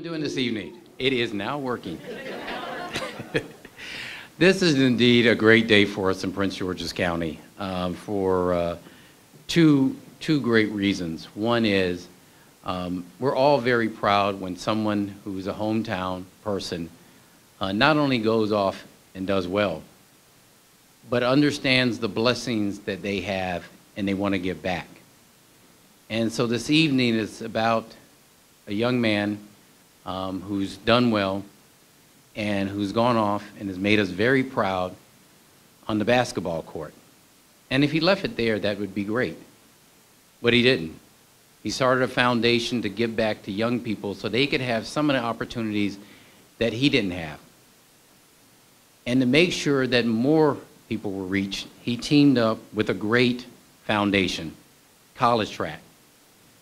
Doing this evening? It is now working. This is indeed a great day for us in Prince George's County for two great reasons. One is we're all very proud when someone who's a hometown person not only goes off and does well, but understands the blessings that they have and they want to give back. And so this evening is about a young man who's done well and who's gone off and has made us very proud on the basketball court. And if he left it there, that would be great. But he didn't. He started a foundation to give back to young people so they could have some of the opportunities that he didn't have. And to make sure that more people were reached, he teamed up with a great foundation, college track.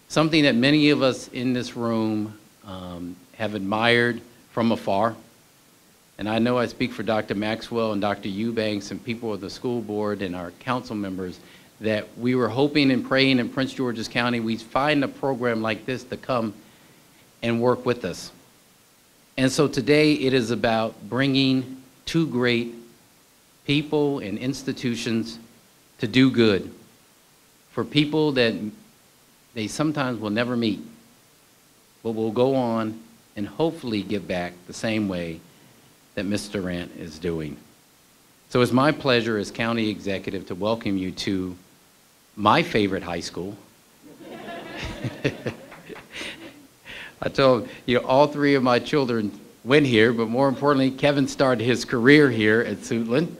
Something that many of us in this room have admired from afar. And I know I speak for Dr. Maxwell and Dr. Eubanks and people of the school board and our council members that we were hoping and praying in Prince George's County we'd find a program like this to come and work with us. And so today it is about bringing two great people and institutions to do good for people that they sometimes will never meet, but will go on and hopefully give back the same way that Mr. Durant is doing. So it's my pleasure as county executive to welcome you to my favorite high school. I told you all three of my children went here, but more importantly, Kevin started his career here at Suitland.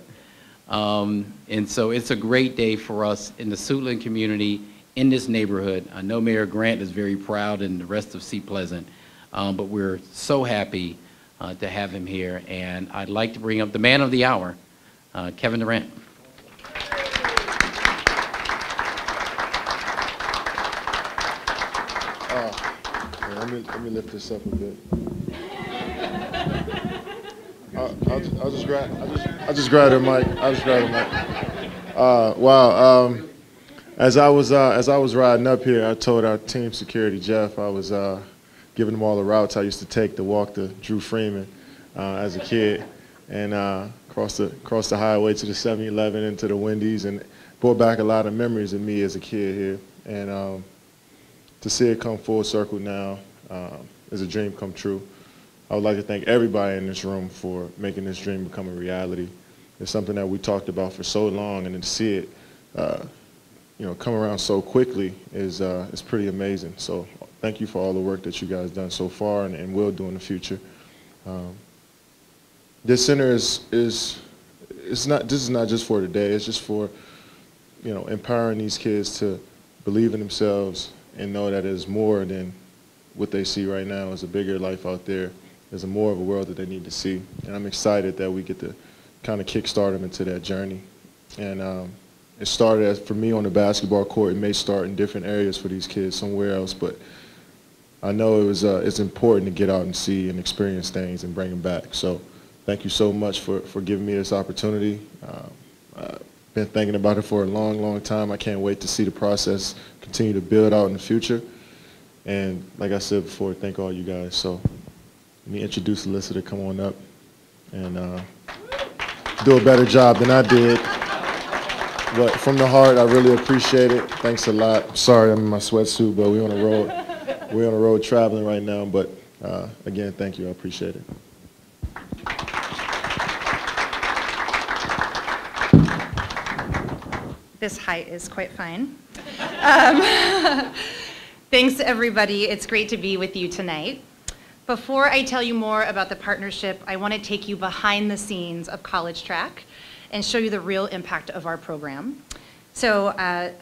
And so it's a great day for us in the Suitland community, in this neighborhood. I know Mayor Grant is very proud and the rest of Sea Pleasant, but we're so happy to have him here. And I'd like to bring up the man of the hour, Kevin Durant. Let me lift this up a bit. I'll just grab the mic. Wow. As I was riding up here, I told our team security, Jeff, I was giving them all the routes I used to take to walk to Drew Freeman as a kid, and cross the highway to the 7-Eleven into the Wendy's, and brought back a lot of memories of me as a kid here. And to see it come full circle now is a dream come true. I would like to thank everybody in this room for making this dream become a reality. It's something that we talked about for so long, and to see it come around so quickly is pretty amazing. So thank you for all the work that you guys done so far and will do in the future. This center is not just for today. It's just for empowering these kids to believe in themselves and know that there's more than what they see right now. There's a bigger life out there. There's more of a world that they need to see. And I'm excited that we get to kind of kickstart them into that journey. And it started for me on the basketball court. It may start in different areas for these kids somewhere else, but I know it's important to get out and see and experience things and bring them back. So thank you so much for giving me this opportunity. I've been thinking about it for a long, long time. I can't wait to see the process continue to build out in the future. And like I said before, thank all you guys. So let me introduce Alyssa to come on up and do a better job than I did. But from the heart, I really appreciate it. Thanks a lot. Sorry I'm in my sweatsuit, but we're on the road. We're on the road traveling right now. But again, thank you. I appreciate it. This height is quite fine. Thanks, everybody. It's great to be with you tonight. Before I tell you more about the partnership, I want to take you behind the scenes of College Track and show you the real impact of our program. So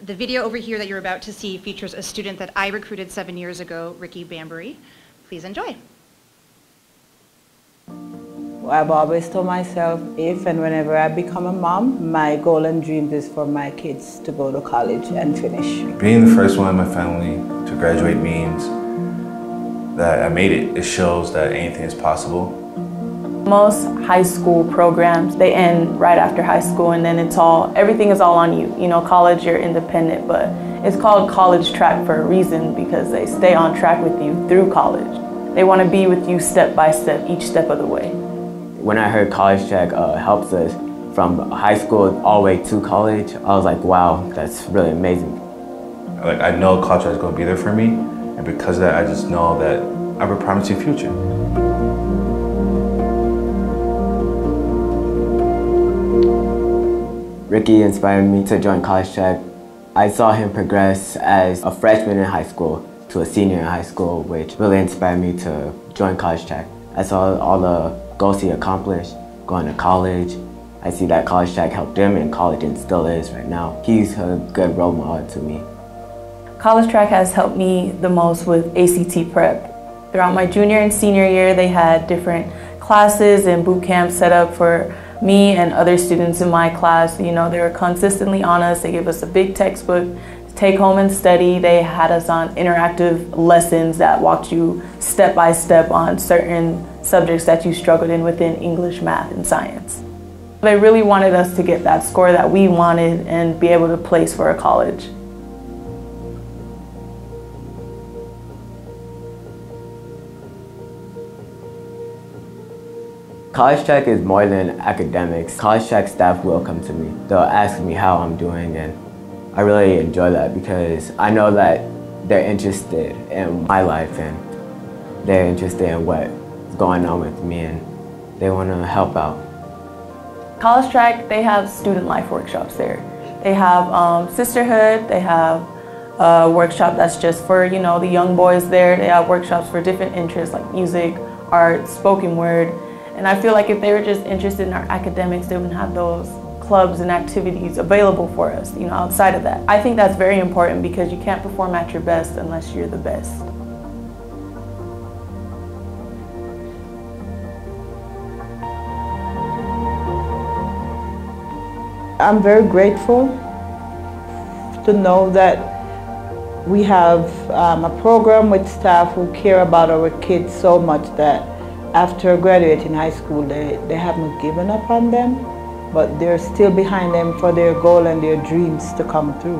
the video over here that you're about to see features a student that I recruited 7 years ago, Ricky Bambury. Please enjoy. I've always told myself, if and whenever I become a mom, my goal and dream is for my kids to go to college and finish. Being the first one in my family to graduate means that I made it. It shows that anything is possible. Most high school programs, they end right after high school, and then everything is all on you. You know, college, you're independent, but it's called College Track for a reason because they stay on track with you through college. They want to be with you step by step, each step of the way. When I heard college track helps us from high school all the way to college, I was like, wow, that's really amazing. Like, I know college track is going to be there for me, and because of that, I just know that I have a promising future. Ricky inspired me to join college track. I saw him progress as a freshman in high school to a senior in high school, which really inspired me to join college track. I saw all the goals he accomplished, going to college. I see that college track helped him in college and still is right now. He's a good role model to me. College track has helped me the most with ACT prep. Throughout my junior and senior year, they had different classes and boot camps set up for me and other students in my class. You know, they were consistently on us. They gave us a big textbook to take home and study. They had us on interactive lessons that walked you step by step on certain subjects that you struggled in within English, math, and science. They really wanted us to get that score that we wanted and be able to place for a college. College track is more than academics. College track staff will come to me. They'll ask me how I'm doing, and I really enjoy that because I know that they're interested in my life and they're interested in what's going on with me and they want to help out. College track, they have student life workshops there. They have sisterhood, they have a workshop that's just for, you know, the young boys there. They have workshops for different interests like music, art, spoken word. And I feel like if they were just interested in our academics, they wouldn't have those clubs and activities available for us, you know, outside of that. I think that's very important because you can't perform at your best unless you're the best. I'm very grateful to know that we have a program with staff who care about our kids so much that after graduating high school, they haven't given up on them, but they're still behind them for their goal and their dreams to come through.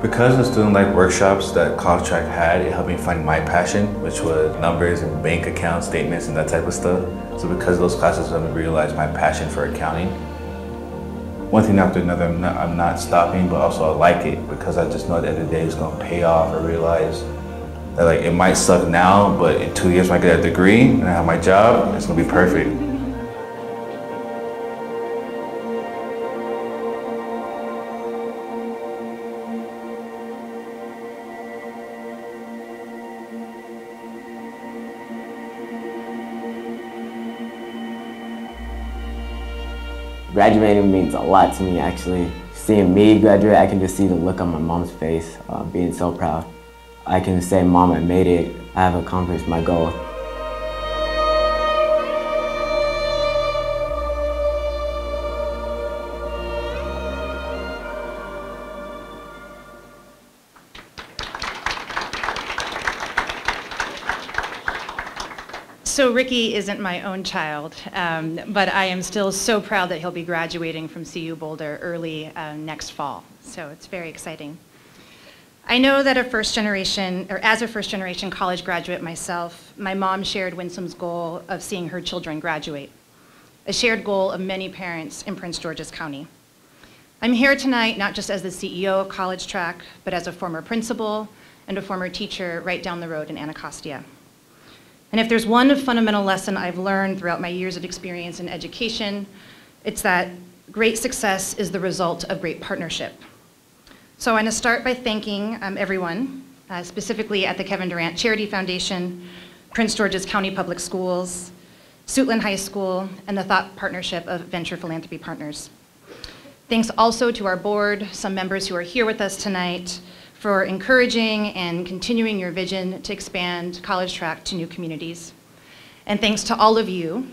Because of the student life workshops that college track had, it helped me find my passion, which was numbers and bank account statements and that type of stuff. So because of those classes, I realized my passion for accounting. One thing after another, I'm not stopping, but also I like it because I just know at the end of the day it's going to pay off. I realize that, like, it might suck now, but in 2 years when I get a degree and I have my job, it's going to be perfect. Graduating means a lot to me, actually. Seeing me graduate, I can just see the look on my mom's face, being so proud. I can say, Mom, I made it. I have accomplished my goal. So Ricky isn't my own child, but I am still so proud that he'll be graduating from CU Boulder early next fall. So it's very exciting. I know that as a first generation college graduate myself, my mom shared Winsome's goal of seeing her children graduate, a shared goal of many parents in Prince George's County. I'm here tonight not just as the CEO of College Track, but as a former principal and a former teacher right down the road in Anacostia. And if there's one fundamental lesson I've learned throughout my years of experience in education, it's that great success is the result of great partnership. So I want to start by thanking everyone, specifically at the Kevin Durant Charity Foundation, Prince George's County Public Schools, Suitland High School, and the Thought Partnership of Venture Philanthropy Partners. Thanks also to our board, some members who are here with us tonight, for encouraging and continuing your vision to expand College Track to new communities. And thanks to all of you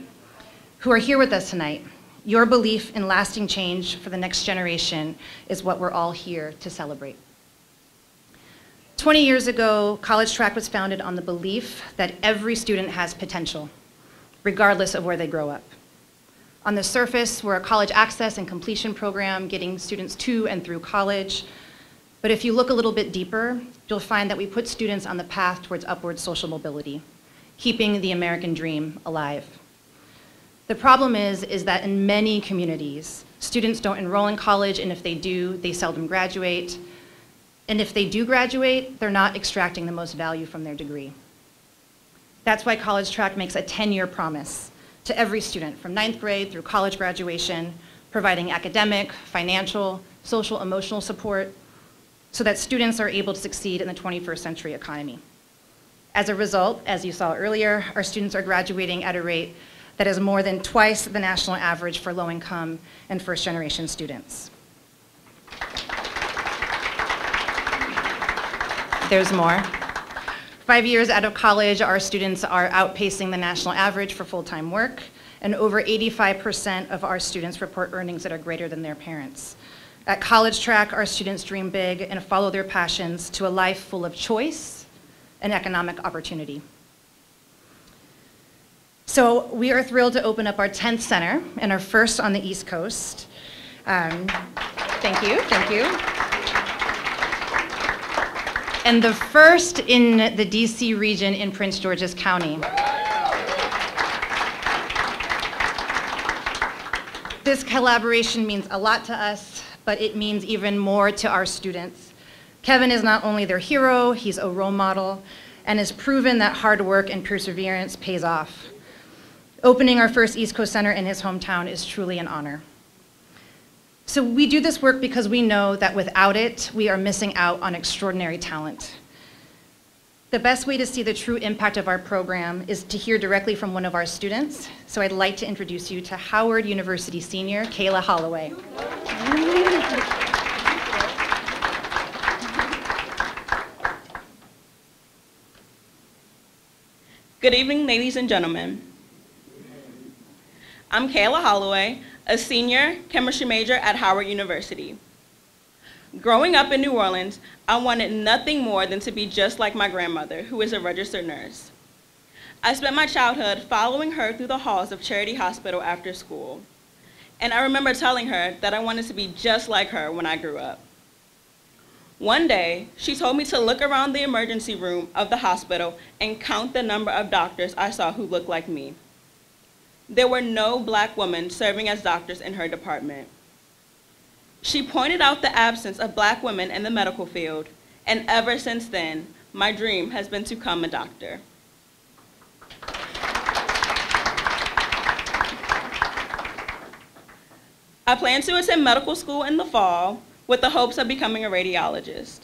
who are here with us tonight. Your belief in lasting change for the next generation is what we're all here to celebrate. 20 years ago, College Track was founded on the belief that every student has potential, regardless of where they grow up. On the surface, we're a college access and completion program getting students to and through college. But if you look a little bit deeper, you'll find that we put students on the path towards upward social mobility, keeping the American dream alive. The problem is that in many communities, students don't enroll in college, and if they do, they seldom graduate. And if they do graduate, they're not extracting the most value from their degree. That's why College Track makes a 10-year promise to every student from 9th grade through college graduation, providing academic, financial, social, emotional support so that students are able to succeed in the 21st century economy. As a result, as you saw earlier, our students are graduating at a rate that is more than twice the national average for low-income and first-generation students. There's more. 5 years out of college, our students are outpacing the national average for full-time work, and over 85% of our students report earnings that are greater than their parents. At College Track, our students dream big and follow their passions to a life full of choice and economic opportunity. So we are thrilled to open up our 10th center and our first on the East Coast. Thank you. And the first in the DC region in Prince George's County. This collaboration means a lot to us, but it means even more to our students. Kevin is not only their hero, he's a role model, and has proven that hard work and perseverance pays off. Opening our first East Coast Center in his hometown is truly an honor. So we do this work because we know that without it, we are missing out on extraordinary talent. The best way to see the true impact of our program is to hear directly from one of our students. So I'd like to introduce you to Howard University senior, Kayla Holloway. Good evening, ladies and gentlemen. I'm Kayla Holloway, a senior chemistry major at Howard University. Growing up in New Orleans, I wanted nothing more than to be just like my grandmother, who is a registered nurse. I spent my childhood following her through the halls of Charity Hospital after school. And I remember telling her that I wanted to be just like her when I grew up. One day, she told me to look around the emergency room of the hospital and count the number of doctors I saw who looked like me. There were no Black women serving as doctors in her department. She pointed out the absence of Black women in the medical field, and ever since then, my dream has been to become a doctor. I plan to attend medical school in the fall with the hopes of becoming a radiologist.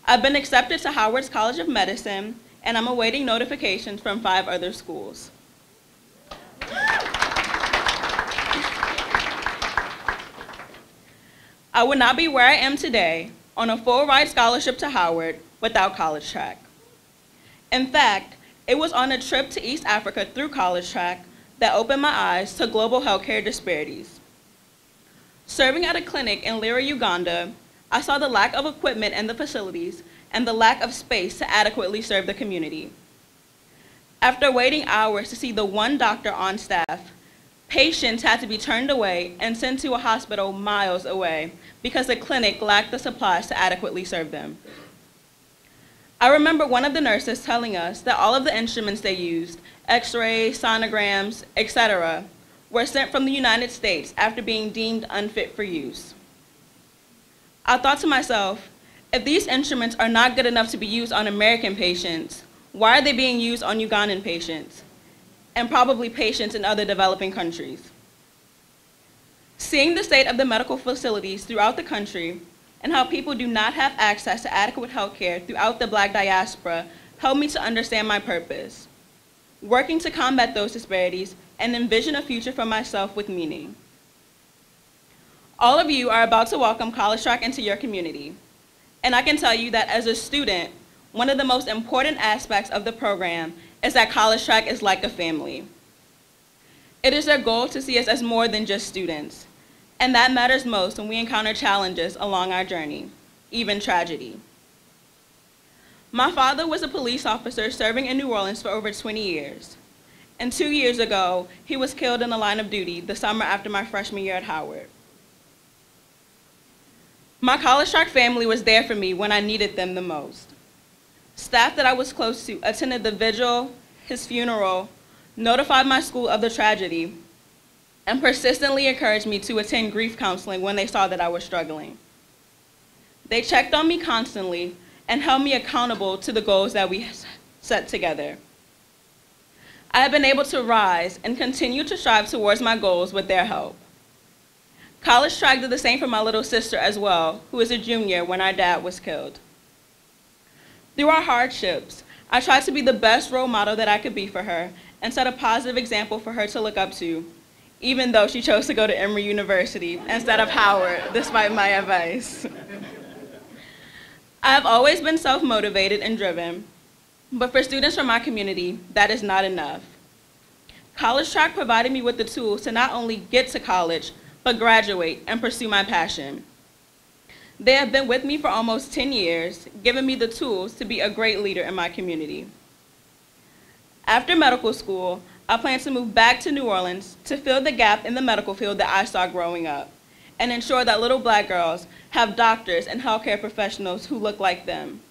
I've been accepted to Howard's College of Medicine, and I'm awaiting notifications from 5 other schools. I would not be where I am today on a full-ride scholarship to Howard without College Track. In fact, it was on a trip to East Africa through College Track that opened my eyes to global healthcare disparities. Serving at a clinic in Lira, Uganda, I saw the lack of equipment in the facilities and the lack of space to adequately serve the community. After waiting hours to see the one doctor on staff, patients had to be turned away and sent to a hospital miles away because the clinic lacked the supplies to adequately serve them. I remember one of the nurses telling us that all of the instruments they used, x-rays, sonograms, etc., were sent from the United States after being deemed unfit for use. I thought to myself, if these instruments are not good enough to be used on American patients, why are they being used on Ugandan patients, and probably patients in other developing countries? Seeing the state of the medical facilities throughout the country and how people do not have access to adequate health care throughout the Black diaspora helped me to understand my purpose, working to combat those disparities and envision a future for myself with meaning. All of you are about to welcome College Track into your community, and I can tell you that as a student, one of the most important aspects of the program is that College Track is like a family. It is their goal to see us as more than just students, and that matters most when we encounter challenges along our journey, even tragedy. My father was a police officer serving in New Orleans for over 20 years, and 2 years ago, he was killed in the line of duty the summer after my freshman year at Howard. My College Track family was there for me when I needed them the most. Staff that I was close to attended the vigil, his funeral, notified my school of the tragedy, and persistently encouraged me to attend grief counseling when they saw that I was struggling. They checked on me constantly and held me accountable to the goals that we set together. I have been able to rise and continue to strive towards my goals with their help. College track did the same for my little sister as well, who is a junior when our dad was killed. Through our hardships, I tried to be the best role model that I could be for her and set a positive example for her to look up to, even though she chose to go to Emory University instead of Howard, despite my advice. I have always been self-motivated and driven, but for students from my community, that is not enough. College track provided me with the tools to not only get to college, but graduate and pursue my passion. They have been with me for almost 10 years, giving me the tools to be a great leader in my community. After medical school, I plan to move back to New Orleans to fill the gap in the medical field that I saw growing up and ensure that little Black girls have doctors and healthcare professionals who look like them.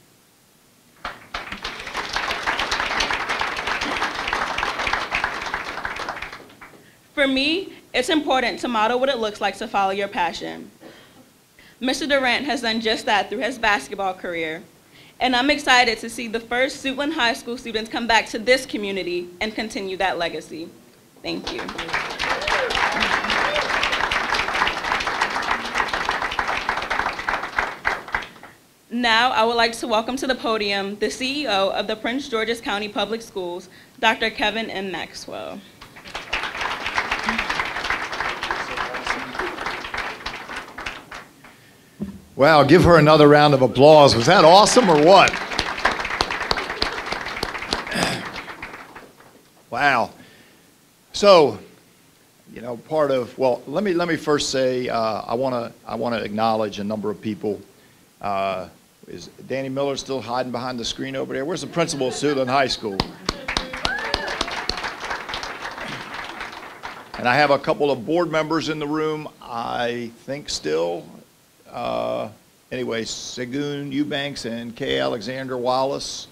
For me, it's important to model what it looks like to follow your passion. Mr. Durant has done just that through his basketball career, and I'm excited to see the first Suitland High School students come back to this community and continue that legacy. Thank you. Now, I would like to welcome to the podium the CEO of the Prince George's County Public Schools, Dr. Kevin M. Maxwell. Wow, give her another round of applause. Was that awesome or what? Wow. So, you know, part of, well, let me first say I want to acknowledge a number of people. Is Danny Miller still hiding behind the screen over there? Where's the principal of Suitland High School? And I have a couple of board members in the room, I think still. Anyway, Segun Eubanks and Kay Alexander Wallace,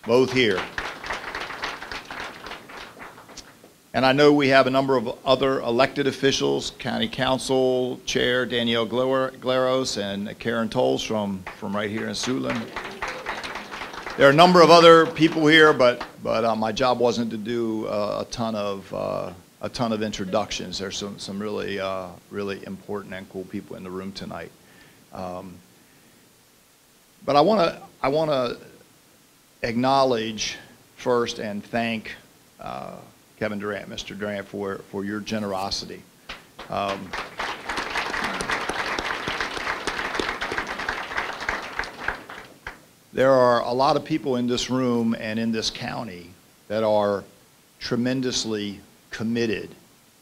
both here. And I know we have a number of other elected officials, County Council Chair Danielle Glaros and Karen Tolles from right here in Suitland. There are a number of other people here, but my job wasn't to do a ton of introductions. There's some really really important and cool people in the room tonight. But I want to acknowledge first and thank Kevin Durant, Mr. Durant, for your generosity. There are a lot of people in this room and in this county that are tremendously committed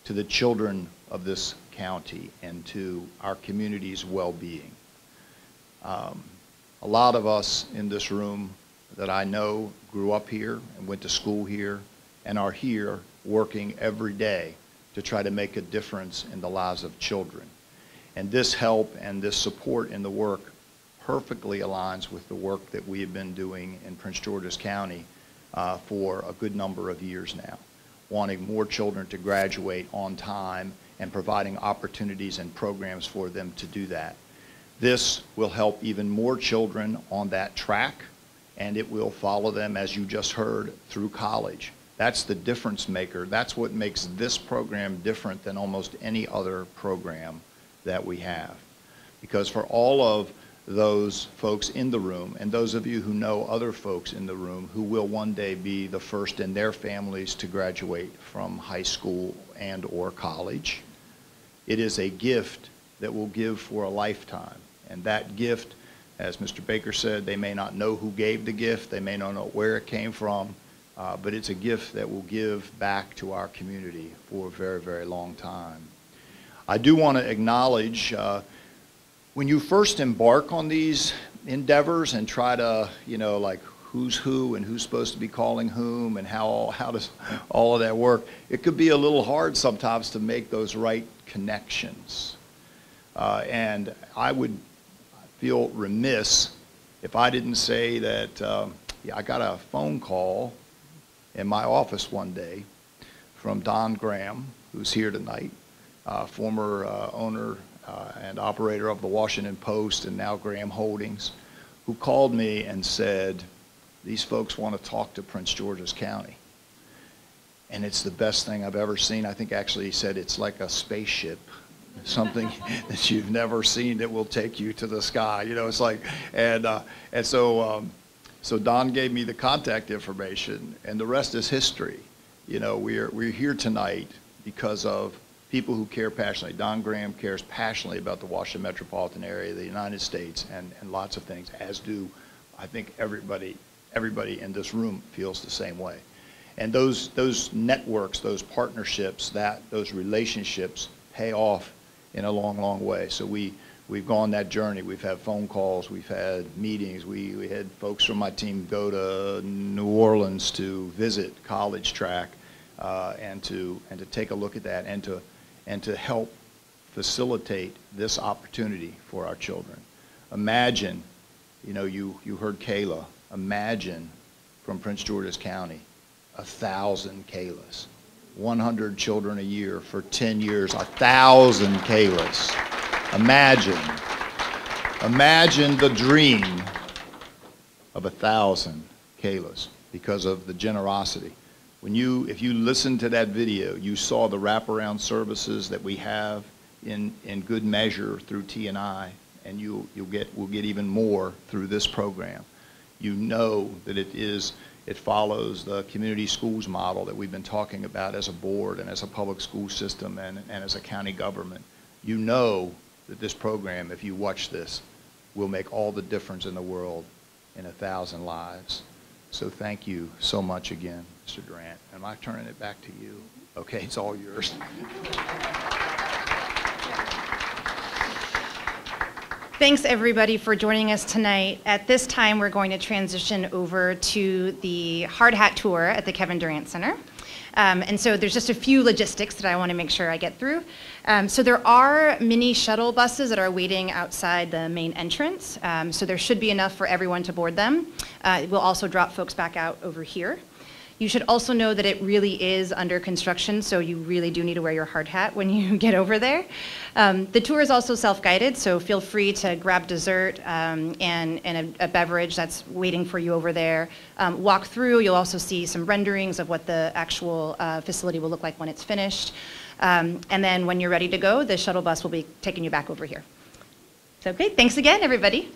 to the children of this county and to our community's well-being. A lot of us in this room that I know grew up here and went to school here and are here working every day to try to make a difference in the lives of children. And this help and this support in the work perfectly aligns with the work that we have been doing in Prince George's County for a good number of years now, wanting more children to graduate on time and providing opportunities and programs for them to do that. This will help even more children on that track, and it will follow them, as you just heard, through college. That's the difference maker. That's what makes this program different than almost any other program that we have. Because for all of those folks in the room, and those of you who know other folks in the room who will one day be the first in their families to graduate from high school and or college, it is a gift that will give for a lifetime. And that gift, as Mr. Baker said, they may not know who gave the gift, they may not know where it came from, but it's a gift that will give back to our community for a very, very long time. I do want to acknowledge when you first embark on these endeavors and try to, you know, like who's who and who's supposed to be calling whom and how does all of that work, it could be a little hard sometimes to make those right connections. And I would feel remiss if I didn't say that yeah, I got a phone call in my office one day from Don Graham, who's here tonight, former owner and operator of the Washington Post and now Graham Holdings, who called me and said, these folks want to talk to Prince George's County. And it's the best thing I've ever seen. I think actually he said it's like a spaceship, something that you've never seen that will take you to the sky. You know, it's like, and so Don gave me the contact information, and the rest is history. You know, we're here tonight because of people who care passionately. Don Graham cares passionately about the Washington metropolitan area, the United States, and lots of things, as do, I think, everybody in this room feels the same way. And those networks, those partnerships, those relationships pay off in a long, long way. So we've gone that journey. We've had phone calls, we've had meetings. We had folks from my team go to New Orleans to visit College Track and to take a look at that and to help facilitate this opportunity for our children. Imagine, you know, you heard Kayla. Imagine from Prince George's County, 1,000 Kaylas, 100 children a year for 10 years, 1,000 Kaylas. Imagine the dream of 1,000 Kaylas because of the generosity. If you listen to that video, you saw the wraparound services that we have in good measure through T&I, and we'll get even more through this program. You know that it follows the community schools model that we've been talking about as a board and as a public school system and as a county government. You know that this program, if you watch this, will make all the difference in the world in 1,000 lives. So thank you so much again, Mr. Durant. Am I turning it back to you? Okay, it's all yours. Thanks, everybody, for joining us tonight. At this time, we're going to transition over to the Hard Hat Tour at the Kevin Durant Center. And so there's just a few logistics that I want to make sure I get through. So there are mini shuttle buses that are waiting outside the main entrance. So there should be enough for everyone to board them. We'll also drop folks back out over here. You should also know that it really is under construction, so you really do need to wear your hard hat when you get over there. The tour is also self-guided, so feel free to grab dessert and a beverage that's waiting for you over there. Walk through, you'll also see some renderings of what the actual facility will look like when it's finished. And then when you're ready to go, the shuttle bus will be taking you back over here. So, okay, thanks again, everybody.